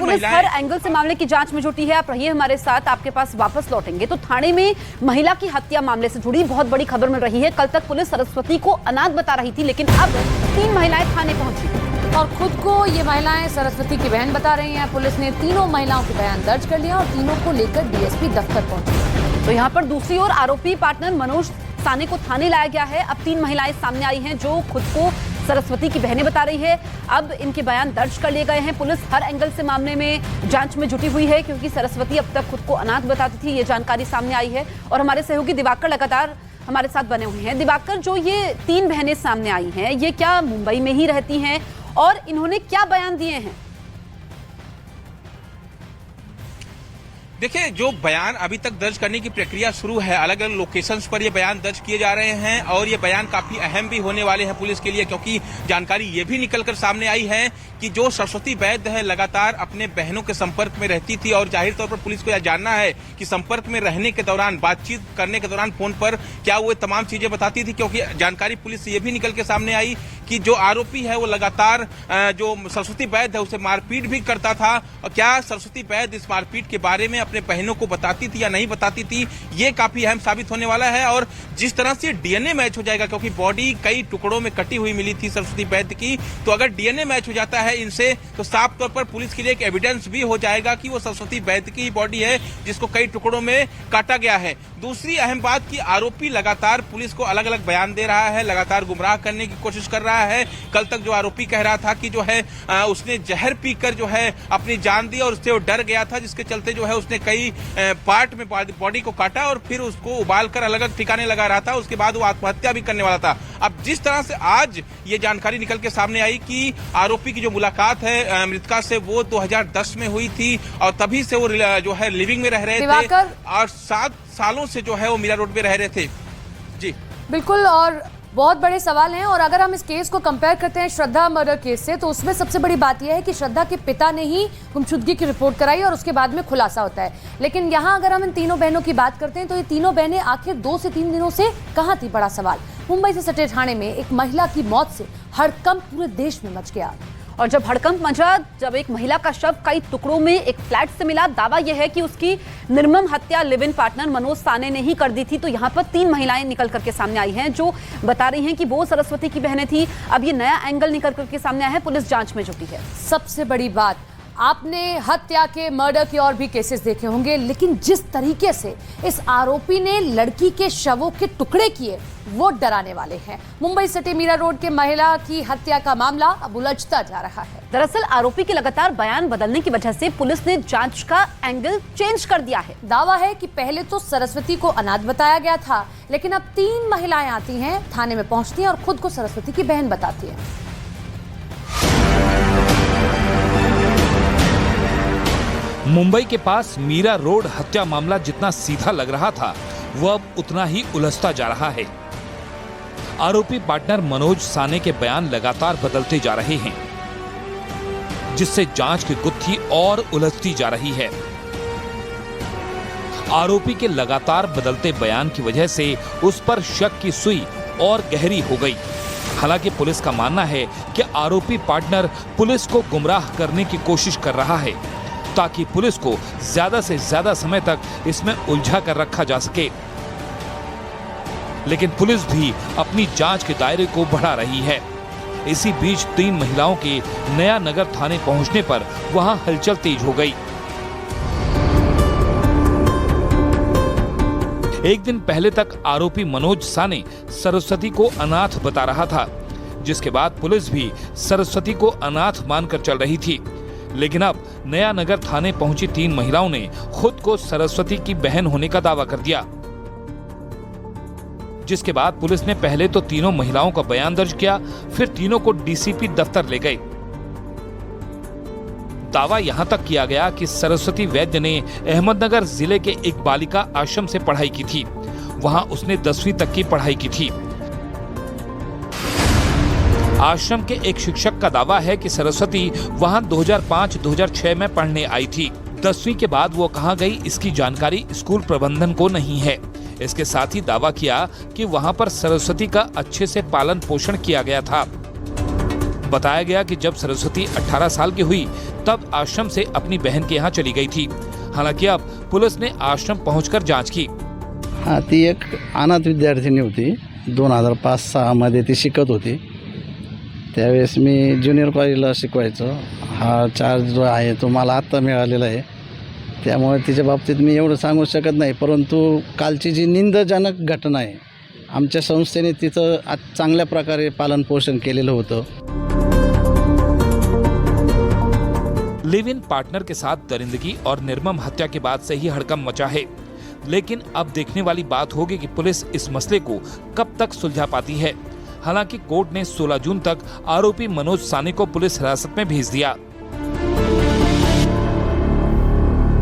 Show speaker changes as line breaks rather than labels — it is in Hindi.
पुलिस हर एंगल से मामले की जांच में जुटी है। आप रहिए हमारे साथ, आपके पास वापस लौटेंगे। तो थाने में महिला की हत्या मामले से जुड़ी बहुत बड़ी खबर मिल रही है। कल तक पुलिस सरस्वती को अनाथ बता रही थी, लेकिन अब 3 महिलाएं थाने पहुंची
और खुद को ये महिलाएं सरस्वती की बहन बता रही हैं। पुलिस ने तीनों महिलाओं के बयान दर्ज कर लिया और तीनों को लेकर डीएसपी दफ्तर पहुंची।
तो यहाँ पर दूसरी ओर आरोपी पार्टनर मनोज साने को थाने लाया गया है। अब 3 महिलाएं सामने आई हैं जो खुद को सरस्वती की बहनें बता रही है। अब इनके बयान दर्ज कर लिए गए हैं। पुलिस हर एंगल से मामले में जांच में जुटी हुई है, क्योंकि सरस्वती अब तक खुद को अनाथ बताती थी, ये जानकारी सामने आई है। और हमारे सहयोगी दिवाकर लगातार हमारे साथ बने हुए हैं। दिवाकर, जो ये 3 बहनें सामने आई हैं, ये क्या मुंबई में ही रहती हैं और इन्होंने क्या बयान दिए हैं?
देखिए, जो बयान अभी तक दर्ज करने की प्रक्रिया शुरू है, अलग अलग लोकेशंस पर ये बयान दर्ज किए जा रहे हैं और ये बयान काफी अहम भी होने वाले हैं पुलिस के लिए, क्योंकि जानकारी ये भी निकलकर सामने आई है कि जो सरस्वती वैद्य है लगातार अपने बहनों के संपर्क में रहती थी और जाहिर तौर पर पुलिस को यह जानना है कि संपर्क में रहने के दौरान, बातचीत करने के दौरान फोन पर क्या वो तमाम चीजें बताती थी, क्योंकि जानकारी पुलिस से ये भी निकल के सामने आई कि जो आरोपी है वो लगातार जो सरस्वती वैद्य है उसे मारपीट भी करता था। और क्या सरस्वती वैद्य इस मारपीट के बारे में अपने बहनों को बताती थी या नहीं बताती थी, ये काफी अहम साबित होने वाला है। और जिस तरह से डीएनए मैच हो जाएगा, क्योंकि बॉडी कई टुकड़ों में कटी हुई मिली थी सरस्वती वैद्य की, तो अगर डीएनए मैच हो जाता है इनसे तो साफ तौर पर पुलिस के लिए एक एविडेंस भी हो जाएगा कि वो सरस्वती वैद्य की बॉडी है जिसको कई टुकड़ों में काटा गया है। दूसरी अहम बात कि आरोपी लगातार पुलिस को अलग अलग बयान दे रहा है, लगातार गुमराह करने की कोशिश कर रहा है। कल तक जो आरोपी कह रहा था कि जो है उसने जहर पीकर जो है अपनी जान दी और उससे वो डर गया था, जिसके चलते जो है उसने कई पार्ट में बॉडी को काटा और फिर उसको उबाल कर अलग अलग ठिकाने लगा रहा था। उसके बाद वो आत्महत्या भी करने वाला था। अब जिस तरह से आज ये जानकारी निकल के सामने आई कि आरोपी की जो मुलाकात है मृतका से वो 2010 में हुई थी और तभी से वो जो है लिविंग में रह रहे थे और 7 सालों से जो है वो मीरा रोड पे रह रहे थे। जी
बिल्कुल, और बहुत बड़े सवाल हैं। और अगर हम इस केस को कंपेयर करते हैं श्रद्धा मर्डर केस से, तो उसमें सबसे बड़ी बात यह है कि श्रद्धा के पिता ने ही गुमशुदगी की रिपोर्ट कराई और उसके बाद में खुलासा होता है। लेकिन यहाँ अगर हम इन तीनों बहनों की बात करते हैं तो ये तीनों बहनें आखिर 2 से 3 दिनों से कहाँ थी, बड़ा सवाल। मुंबई से सटे थाने में एक महिला की मौत से हड़कंप पूरे देश में मच गया।
और जब हड़कंप मचा, जब एक महिला का शव कई टुकड़ों में एक फ्लैट से मिला, दावा यह है कि उसकी निर्मम हत्या लिव इन पार्टनर मनोज साने ने ही कर दी थी। तो यहाँ पर 3 महिलाएं निकल करके सामने आई हैं जो बता रही हैं कि वो सरस्वती की बहनें थी। अब ये नया एंगल निकल करके सामने आया है, पुलिस जांच में जुटी है।
सबसे बड़ी बात, आपने हत्या के, मर्डर के और भी केसेस देखे होंगे, लेकिन जिस तरीके से इस आरोपी ने लड़की के शवों के टुकड़े किए वो डराने वाले हैं। मुंबई सिटी मीरा रोड के महिला की हत्या का मामला अब उलझता जा रहा है।
दरअसल आरोपी के लगातार बयान बदलने की वजह से पुलिस ने जांच का एंगल चेंज कर दिया है।
दावा है कि पहले तो सरस्वती को अनाथ बताया गया था, लेकिन अब 3 महिलाएं आती हैं, थाने में पहुंचती हैं और खुद को सरस्वती की बहन बताती हैं।
मुंबई के पास मीरा रोड हत्या मामला जितना सीधा लग रहा था, वो अब उतना ही उलझता जा रहा है। आरोपी पार्टनर मनोज साने के बयान लगातार बदलते जा रहे हैं, जिससे जांच की गुत्थी और उलझती जा रही है। आरोपी के लगातार बदलते बयान की वजह से उस पर शक की सुई और गहरी हो गई। हालांकि पुलिस का मानना है कि आरोपी पार्टनर पुलिस को गुमराह करने की कोशिश कर रहा है, ताकि पुलिस को ज्यादा से ज्यादा समय तक इसमें उलझा कर रखा जा सके। लेकिन पुलिस भी अपनी जांच के दायरे को बढ़ा रही है। इसी बीच 3 महिलाओं के नया नगर थाने पहुंचने पर वहां हलचल तेज हो गई। एक दिन पहले तक आरोपी मनोज साने सरस्वती को अनाथ बता रहा था, जिसके बाद पुलिस भी सरस्वती को अनाथ मानकर चल रही थी। लेकिन अब नया नगर थाने पहुंची 3 महिलाओं ने खुद को सरस्वती की बहन होने का दावा कर दिया, जिसके बाद पुलिस ने पहले तो तीनों महिलाओं का बयान दर्ज किया, फिर तीनों को डीसीपी दफ्तर ले गए। दावा यहां तक किया गया कि सरस्वती वैद्य ने अहमदनगर जिले के एक बालिका आश्रम से पढ़ाई की थी। वहां उसने 10वीं तक की पढ़ाई की थी। आश्रम के एक शिक्षक का दावा है कि सरस्वती वहां 2005-2006 में पढ़ने आई थी। 10वीं के बाद वो कहां गई, इसकी जानकारी स्कूल प्रबंधन को नहीं है। इसके साथ ही दावा किया कि वहां पर सरस्वती का अच्छे से पालन पोषण किया गया था। बताया गया कि जब सरस्वती 18 साल की हुई तब आश्रम से अपनी बहन के यहाँ चली गई थी। हालांकि अब पुलिस ने आश्रम पहुंचकर जांच की।
हाँ, ती एक अनाथ विद्यार्थिनी होती। 2005-06 मध्ये ती शिकत होती। त्यावेळेस मी ज्युनियर कॉलेजला शिकवायचो। हा चार्ज जो आहे तो मला आत्ता मिळालेला आहे, त्यामुळे तिच्या बाबतीत मी एवढं सांगू शकत नाही। परंतु कालची जी निंदजनक घटना आहे, आमच्या संस्थेने तिचं चांगल्या प्रकारे पालनपोषण केलेलं होतं।
लिव इन पार्टनर के साथ दरिंदगी और निर्मम हत्या के बाद से ही हड़कंप मचा है, लेकिन अब देखने वाली बात होगी कि पुलिस इस मसले को कब तक सुलझा पाती है। हालांकि कोर्ट ने 16 जून तक आरोपी मनोज साने को पुलिस हिरासत में भेज दिया।